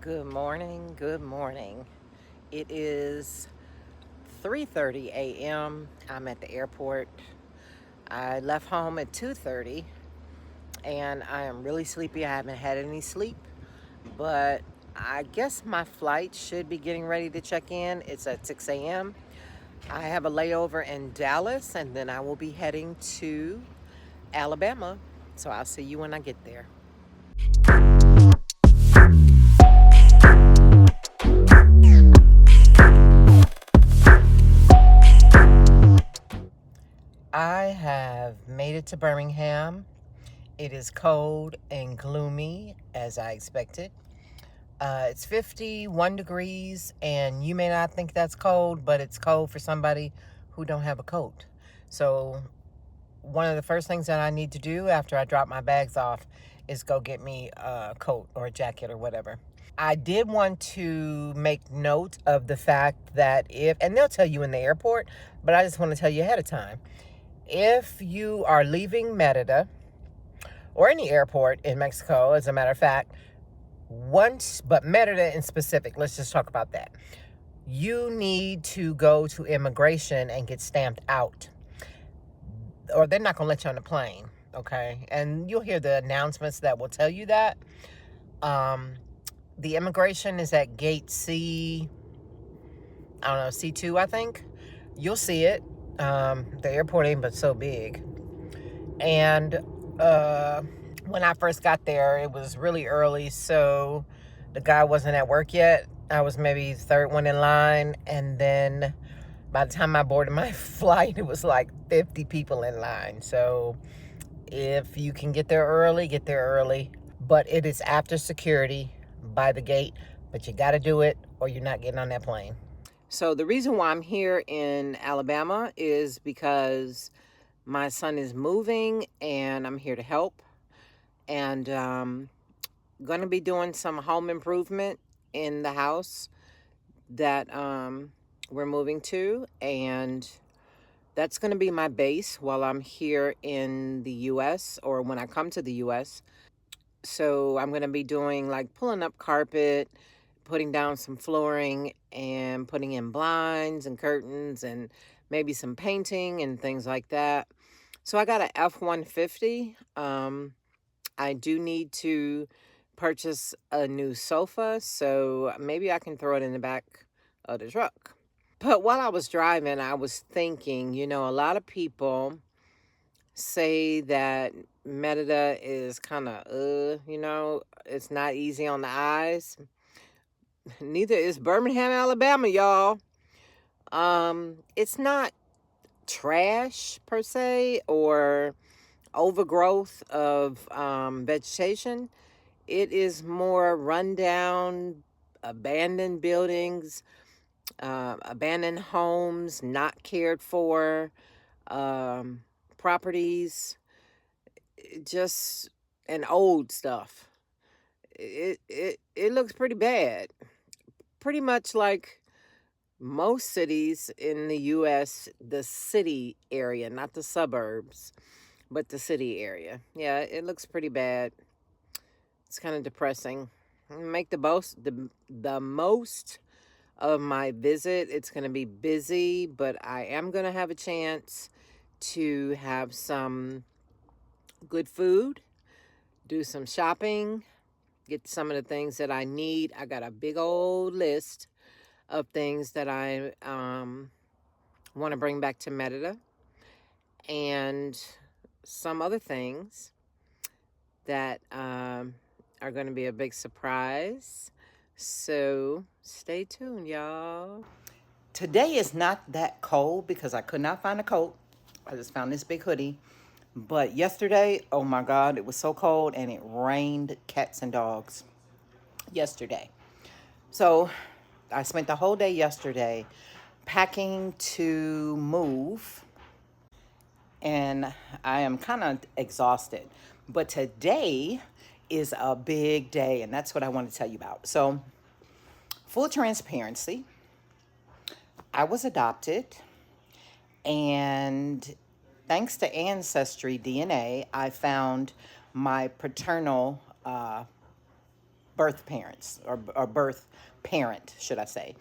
Good morning. Good morning. It is 3:30 a.m. I'm at the airport. I left home at 2:30 and I am really sleepy. I haven't had any sleep, but I guess my flight should be getting ready to check in. It's at 6 a.m. I have a layover in Dallas and then I will be heading to Alabama. So I'll see you when I get there. I have made it to Birmingham. It is cold and gloomy as I expected. It's 51 degrees, and you may not think that's cold, but it's cold for somebody who don't have a coat. So one of the first things that I need to do after I drop my bags off is go get me a coat or a jacket or whatever. I did want to make note of the fact that and they'll tell you in the airport, but I just want to tell you ahead of time. If you are leaving Merida or any airport in Mexico, as a matter of fact, but Merida in specific, let's just talk about that. You need to go to immigration and get stamped out, or they're not going to let you on the plane, okay? And you'll hear the announcements that will tell you that. The immigration is at gate C, I don't know, C2, I think. You'll see it. The airport ain't but so big. And when I first got there, it was really early, so the guy wasn't at work yet. I was maybe third one in line, and then by the time I boarded my flight, it was like 50 people in line. So if you can get there early, get there early. But it is after security by the gate, but you got to do it or you're not getting on that plane. So the reason why I'm here in Alabama is because my son is moving and I'm here to help. And going to be doing some home improvement in the house that we're moving to. And that's going to be my base while I'm here in the U.S. or when I come to the U.S. So I'm going to be doing like pulling up carpet, putting down some flooring, and putting in blinds and curtains and maybe some painting and things like that. So I got a F-150. I do need to purchase a new sofa, so maybe I can throw it in the back of the truck. But while I was driving, I was thinking, a lot of people say that Merida is kind of, it's not easy on the eyes. Neither is Birmingham, Alabama, y'all. It's not trash per se or overgrowth of vegetation. It is more rundown, abandoned buildings, abandoned homes, not cared for, properties, just and old stuff. It looks pretty bad. Pretty much like most cities in the U.S., the city area, not the suburbs, but the city area. Yeah, it looks pretty bad. It's kind of depressing. Make the most of my visit. It's going to be busy, but I am going to have a chance to have some good food, do some shopping, get some of the things that I need. I got a big old list of things that I want to bring back to Merida and some other things that are going to be a big surprise. So stay tuned, y'all. Today is not that cold because I could not find a coat. I just found this big hoodie. But yesterday, oh my God, it was so cold and it rained cats and dogs yesterday. So I spent the whole day yesterday packing to move, and I am kind of exhausted. But today is a big day, and that's what I want to tell you about. So, full transparency, I was adopted, and thanks to Ancestry DNA, I found my paternal birth parents, or birth parent, should I say.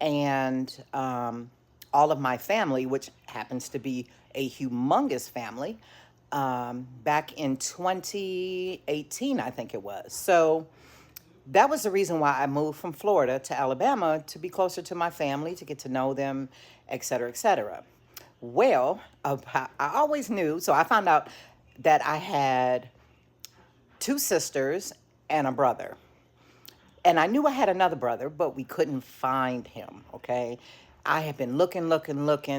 And all of my family, which happens to be a humongous family, back in 2018, I think it was. So that was the reason why I moved from Florida to Alabama, to be closer to my family, to get to know them, et cetera, et cetera. Well, I always knew, so I found out that I had two sisters and a brother. And I knew I had another brother, but we couldn't find him, okay? I have been looking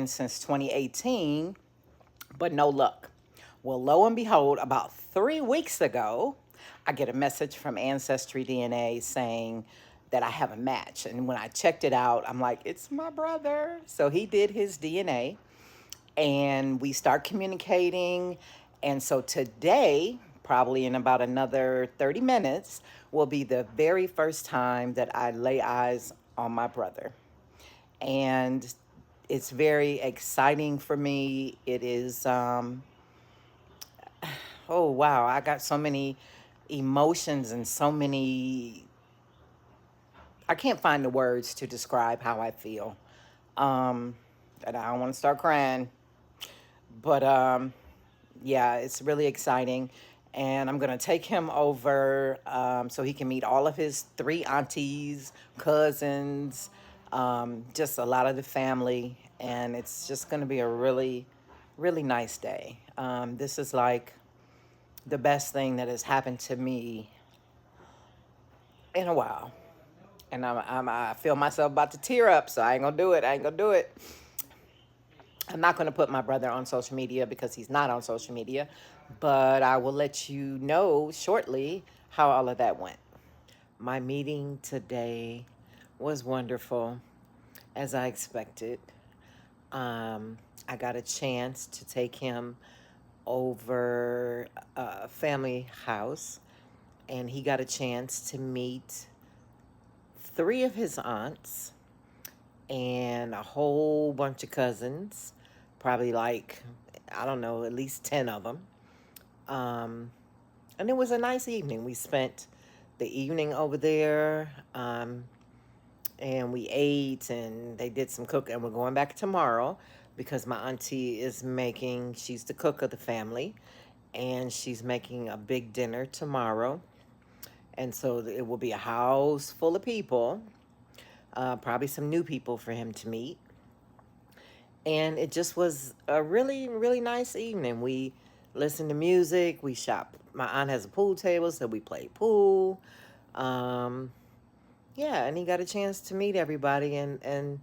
since 2018, but no luck. Well, lo and behold, about 3 weeks ago, I get a message from Ancestry DNA saying that I have a match. And when I checked it out, I'm like, it's my brother. So he did his DNA, and we start communicating. And so today, probably in about another 30 minutes, will be the very first time that I lay eyes on my brother. And it's very exciting for me. It is, oh wow, I got so many emotions and so many, I can't find the words to describe how I feel. And I don't want to start crying, but yeah, it's really exciting. And I'm going to take him over so he can meet all of his three aunties, cousins, just a lot of the family. And it's just going to be a really, really nice day. This is like the best thing that has happened to me in a while. And I feel myself about to tear up, so I ain't going to do it. I ain't going to do it. I'm not going to put my brother on social media because he's not on social media, but I will let you know shortly how all of that went. My meeting today was wonderful, as I expected. I got a chance to take him over a family house, and he got a chance to meet three of his aunts and a whole bunch of cousins, probably like, I don't know, at least 10 of them. And it was a nice evening. We spent the evening over there, and we ate, and they did some cooking. And we're going back tomorrow because my auntie is making, she's the cook of the family, and she's making a big dinner tomorrow. And so it will be a house full of people, probably some new people for him to meet. And it just was a really, really nice evening. We listened to music, we shop. My aunt has a pool table, so we played pool. Um, yeah, and he got a chance to meet everybody, and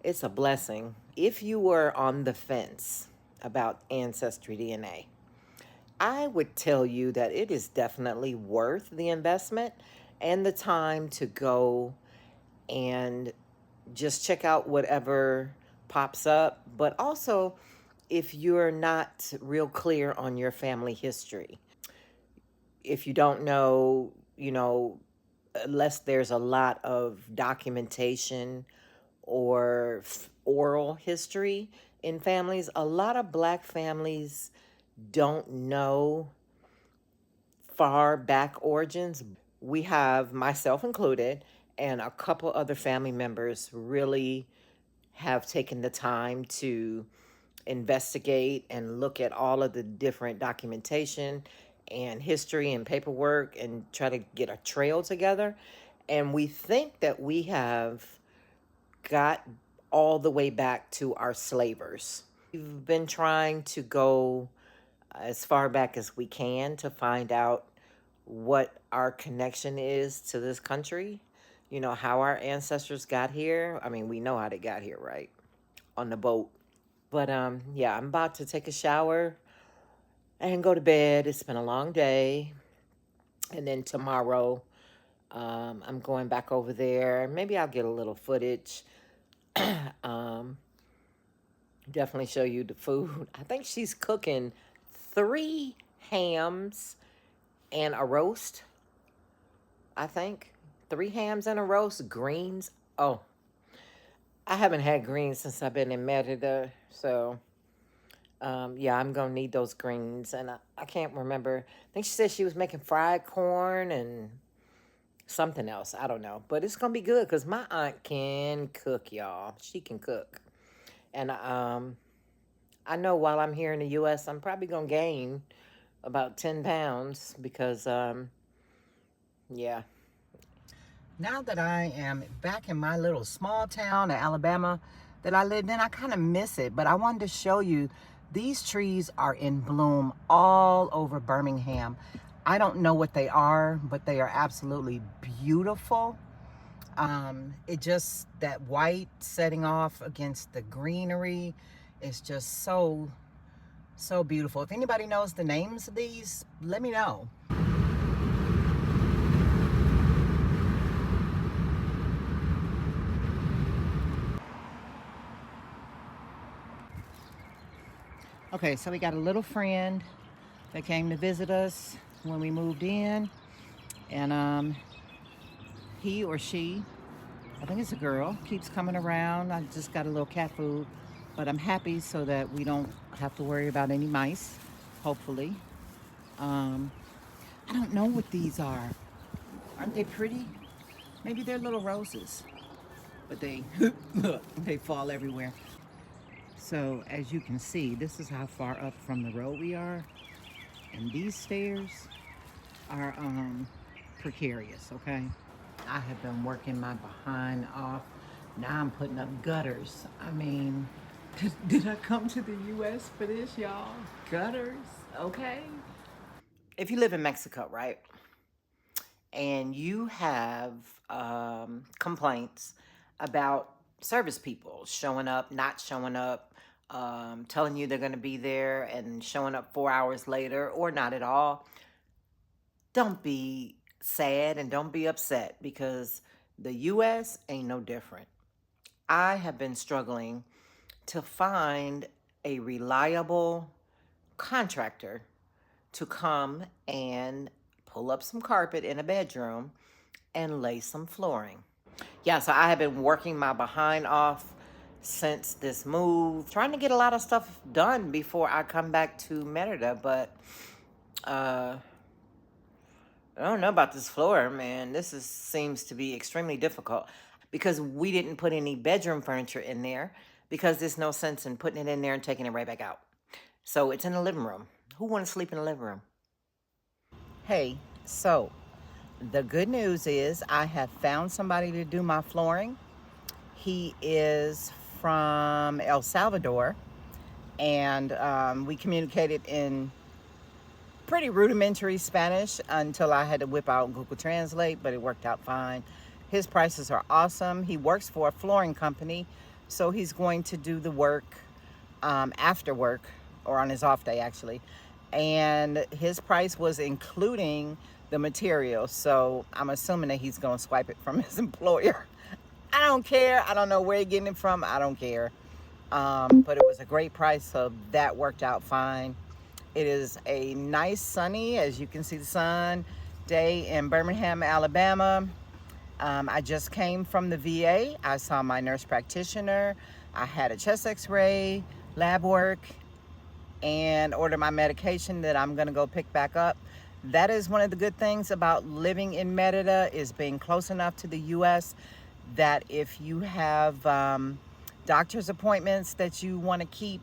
it's a blessing. If you were on the fence about Ancestry DNA, I would tell you that it is definitely worth the investment and the time to go and just check out whatever pops up. But also, if you're not real clear on your family history, if you don't know, unless there's a lot of documentation or oral history in families, a lot of Black families don't know far back origins. We have, myself included, and a couple other family members really have taken the time to investigate and look at all of the different documentation and history and paperwork and try to get a trail together. And we think that we have got all the way back to our slavers. We've been trying to go as far back as we can to find out what our connection is to this country, how our ancestors got here. I mean, we know how they got here, right? On the boat. But yeah, I'm about to take a shower and go to bed. It's been a long day. And then tomorrow, I'm going back over there. Maybe I'll get a little footage. um, Definitely show you the food. I think she's cooking 3 hams and a roast. I think 3 hams and a roast, greens. Oh, I haven't had greens since I've been in Merida, so yeah, I'm gonna need those greens. And I can't remember. I think she said she was making fried corn and something else. I don't know. But it's going to be good because my aunt can cook, y'all. She can cook. And I know while I'm here in the U.S., I'm probably going to gain about 10 pounds because, yeah. Now that I am back in my little small town in Alabama that I lived in, I kind of miss it. But I wanted to show you, these trees are in bloom all over Birmingham. I don't know what they are, but they are absolutely beautiful. It just, that white setting off against the greenery is just so beautiful. If anybody knows the names of these, let me know. Okay, so we got a little friend that came to visit us when we moved in, and he or she, I think it's a girl, keeps coming around. I just got a little cat food, but I'm happy so that we don't have to worry about any mice, hopefully. I don't know what these are. Aren't they pretty? Maybe they're little roses, but they they fall everywhere. So as you can see, this is how far up from the road we are, and these stairs are precarious. Okay, I have been working my behind off. Now I'm putting up gutters. I mean, did I come to the U.S. for this, y'all? Gutters, okay? If you live in Mexico, right, and you have complaints about service people showing up, not showing up, telling you they're going to be there and showing up 4 hours later or not at all, don't be sad and don't be upset because the U.S. ain't no different. I have been struggling to find a reliable contractor to come and pull up some carpet in a bedroom and lay some flooring. Yeah, so I have been working my behind off since this move, trying to get a lot of stuff done before I come back to Merida, but I don't know about this floor, man. Seems to be extremely difficult because we didn't put any bedroom furniture in there because there's no sense in putting it in there and taking it right back out. So it's in the living room. Who wants to sleep in the living room? Hey, so the good news is I have found somebody to do my flooring. He is from El Salvador, and we communicated in pretty rudimentary Spanish until I had to whip out Google Translate, but it worked out fine. His prices are awesome. He works for a flooring company, so he's going to do the work after work, or on his off day actually. And his price was including the material, so I'm assuming that he's going to swipe it from his employer. I don't care. I don't know where he's getting it from. I don't care. But it was a great price, so that worked out fine. It is a nice sunny, as you can see the sun, day in Birmingham, Alabama. I just came from the VA. I saw my nurse practitioner. I had a chest x-ray, lab work, and ordered my medication that I'm going to go pick back up. That is one of the good things about living in Merida, is being close enough to the U.S. that if you have doctor's appointments that you want to keep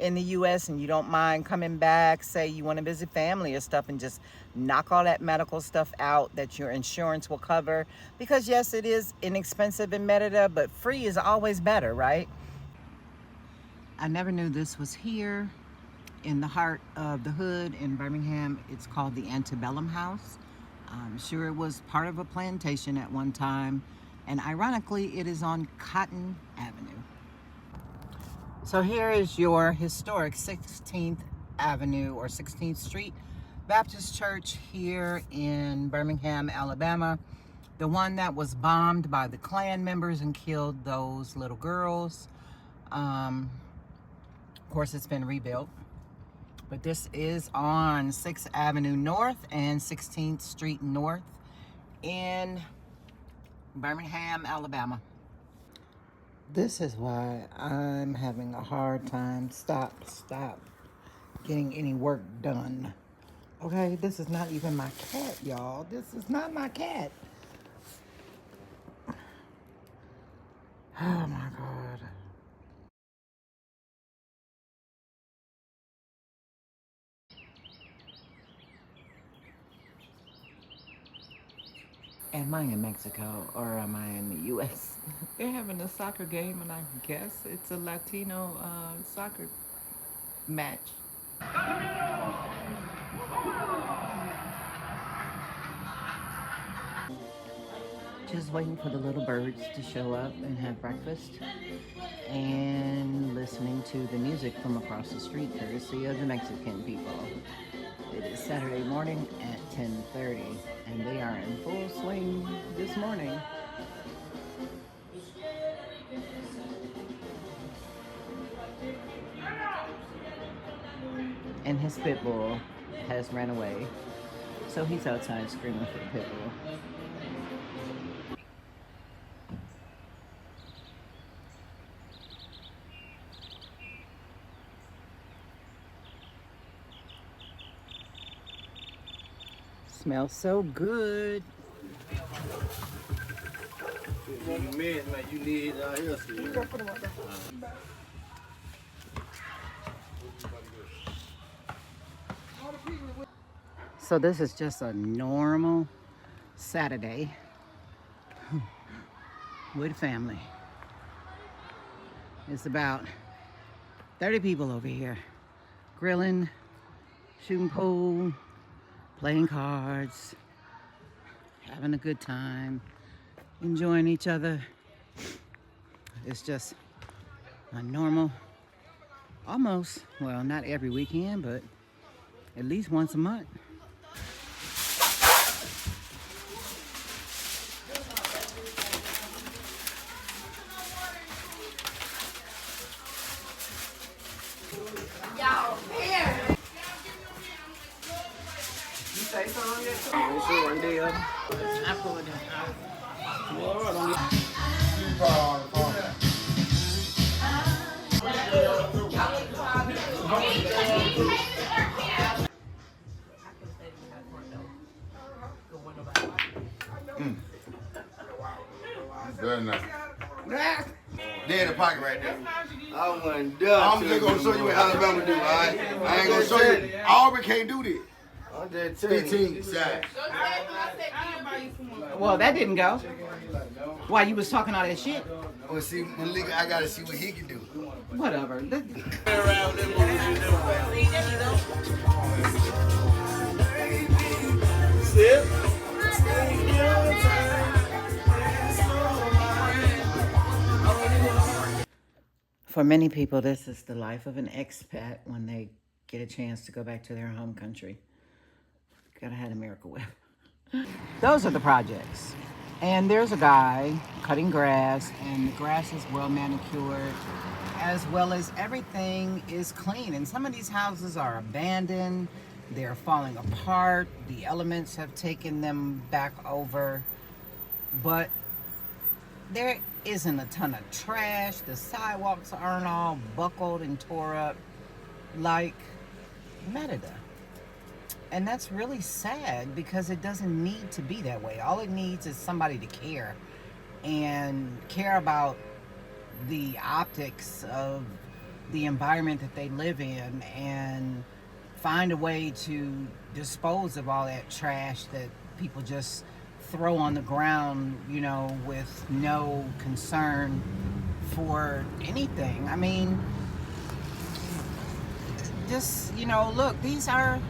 in the U.S. and you don't mind coming back, say you want to visit family or stuff, and just knock all that medical stuff out that your insurance will cover. Because yes, it is inexpensive in Merida, but free is always better, right? I never knew this was here in the heart of the hood in Birmingham. It's called the Antebellum House. I'm sure it was part of a plantation at one time, and ironically it is on Cotton Avenue. So here is your historic 16th Avenue or 16th Street Baptist Church here in Birmingham, Alabama. The one that was bombed by the Klan members and killed those little girls. Of course, it's been rebuilt. But this is on 6th Avenue North and 16th Street North in Birmingham, Alabama. This is why I'm having a hard time stop getting any work done. Okay, this is not even my cat, y'all. This is not my cat. Am I in Mexico or am I in the U.S.? They're having a soccer game, and I guess it's a Latino soccer match. Just waiting for the little birds to show up and have breakfast, and listening to the music from across the street, courtesy of the Mexican people. It is Saturday morning at 10:30, and they are in full swing this morning. And his pit bull has ran away, so he's outside screaming for the pit bull. Smells so good. So this is just a normal Saturday with family. It's about 30 people over here, grilling, shooting pool, playing cards, having a good time, enjoying each other. It's just a normal, almost, well, not every weekend, but at least once a month. Very nice. They in the pocket right there. I wasn't done. I'm just gonna show you what Alabama do, all right? I ain't gonna show you. Auburn can't do this. I'm just 15 side. Well, that didn't go. Why, you was talking all that shit? Well, see, Malika, I gotta see what he can do. Whatever. For many people, this is the life of an expat when they get a chance to go back to their home country. Gotta have a Miracle Whip. Those are the projects. And there's a guy cutting grass, and the grass is well manicured, as well as everything is clean. And some of these houses are abandoned, they're falling apart, the elements have taken them back over, but there isn't a ton of trash. The sidewalks aren't all buckled and tore up like Merida. And that's really sad because it doesn't need to be that way. All it needs is somebody to care and care about the optics of the environment that they live in and find a way to dispose of all that trash that people just throw on the ground, you know, with no concern for anything. I mean, just, you know, look, these are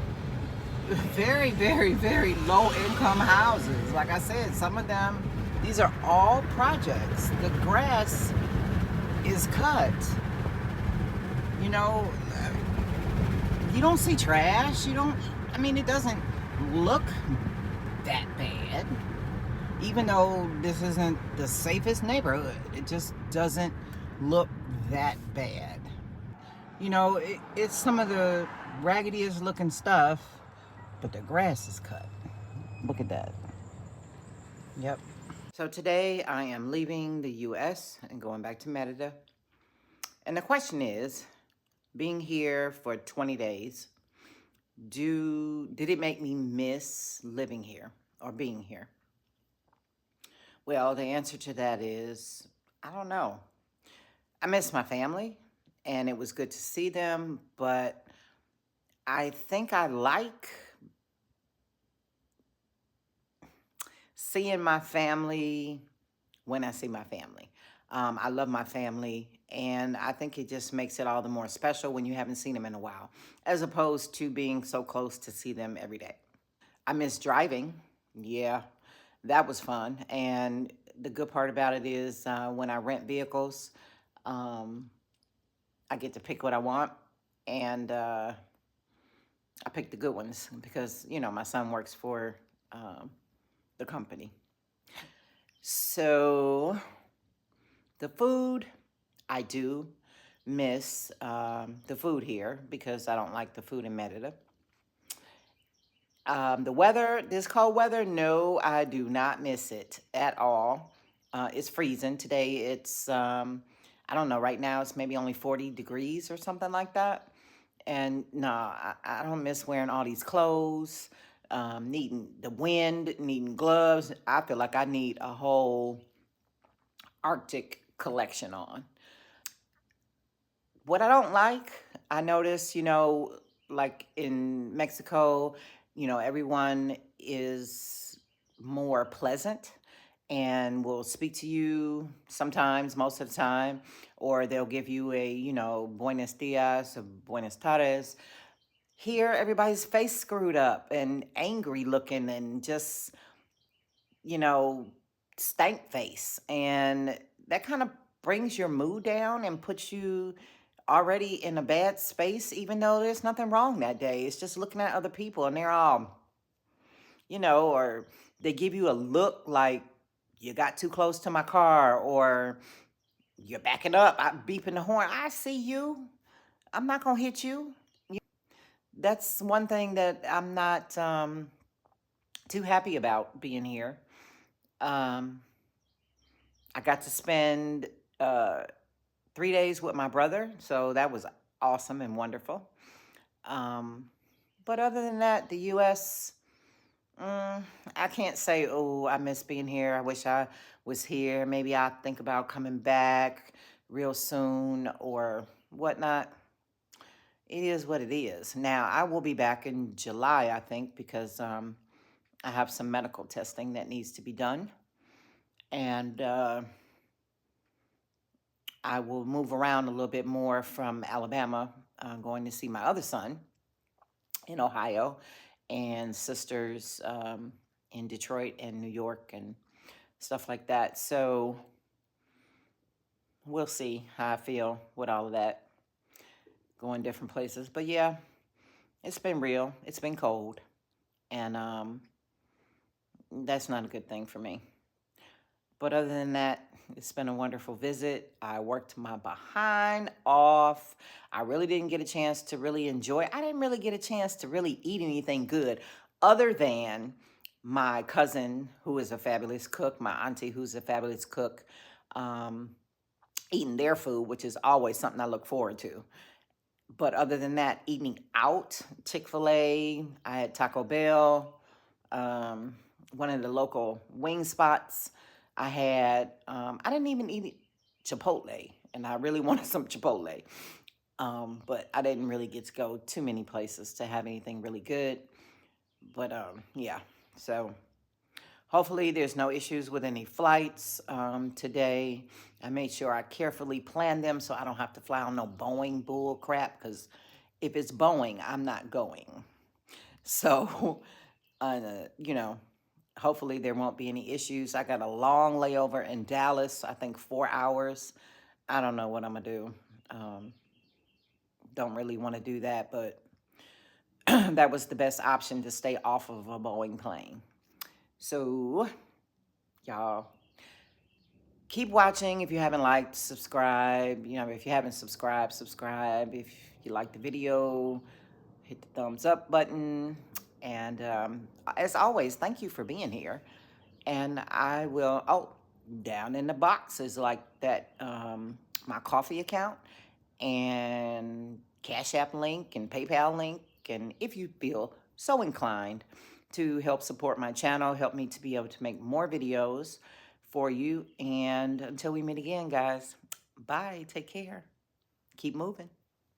very, very, very low income houses. Like I said, some of them, these are all projects. The grass is cut. You know, you don't see trash. You don't, I mean, it doesn't look that bad. Even though this isn't the safest neighborhood, it just doesn't look that bad. You know, it's some of the raggediest looking stuff, but the grass is cut. Look at that. Yep. So today I am leaving the U.S. and going back to Merida. And the question is, being here for 20 days, did it make me miss living here or being here? Well, the answer to that is, I don't know. I miss my family, and it was good to see them, but I think I like seeing my family when I see my family. I love my family, and I think it just makes it all the more special when you haven't seen them in a while, as opposed to being so close to see them every day. I miss driving. Yeah, that was fun. And the good part about it is when I rent vehicles, um, I get to pick what I want, and I pick the good ones because, you know, my son works for um, the company. So the food, I do miss the food here because I don't like the food in Merida. The weather, this cold weather, no, I do not miss it at all. It's freezing. Today I don't know, right now it's maybe only 40 degrees or something like that. And no, I don't miss wearing all these clothes, needing the wind, needing gloves. I feel like I need a whole Arctic collection on. What I don't like, I notice, you know, like in Mexico, you know, everyone is more pleasant and will speak to you sometimes, most of the time, or they'll give you a, you know, buenos dias or buenas tardes. Here, everybody's face screwed up and angry looking and just, you know, stank face. And that kind of brings your mood down and puts you already in a bad space, even though there's nothing wrong that day. It's just looking at other people and they're all, you know, or they give you a look like you got too close to my car or you're backing up, I'm beeping the horn. I see you. I'm not going to hit you. That's one thing that I'm not too happy about being here. Um, I got to spend uh, 3 days with my brother, so that was awesome and wonderful. Um, but other than that, the U.S., I can't say, oh, I miss being here. I wish I was here. Maybe I'll think about coming back real soon or whatnot. It is what it is. Now, I will be back in July, I think, because I have some medical testing that needs to be done. And I will move around a little bit more from Alabama, going to see my other son in Ohio and sisters in Detroit and New York and stuff like that. So we'll see how I feel with all of that, going different places. But yeah, it's been real. It's been cold. And that's not a good thing for me. But other than that, it's been a wonderful visit. I worked my behind off. I really didn't get a chance to really enjoy. I didn't really get a chance to really eat anything good other than my cousin, who is a fabulous cook, my auntie, who's a fabulous cook, um, eating their food, which is always something I look forward to. But other than that, eating out, Chick-fil-A, I had Taco Bell, um, one of the local wing spots. I didn't even eat Chipotle, and I really wanted some Chipotle. But I didn't really get to go too many places to have anything really good. But yeah, so hopefully there's no issues with any flights today. I made sure I carefully planned them so I don't have to fly on no Boeing bull crap, because if it's Boeing, I'm not going. So, you know, hopefully there won't be any issues. I got a long layover in Dallas, I think 4 hours. I don't know what I'm going to do. Don't really want to do that, but that was the best option to stay off of a Boeing plane. So, y'all, keep watching. If you haven't liked, subscribe. You know, if you haven't subscribed, subscribe. If you like the video, hit the thumbs up button. And as always, thank you for being here. And I will, oh, down in the box is like that, my coffee account and Cash App link and PayPal link. And if you feel so inclined to help support my channel, help me to be able to make more videos for you. And until we meet again, guys, bye. Take care. Keep moving.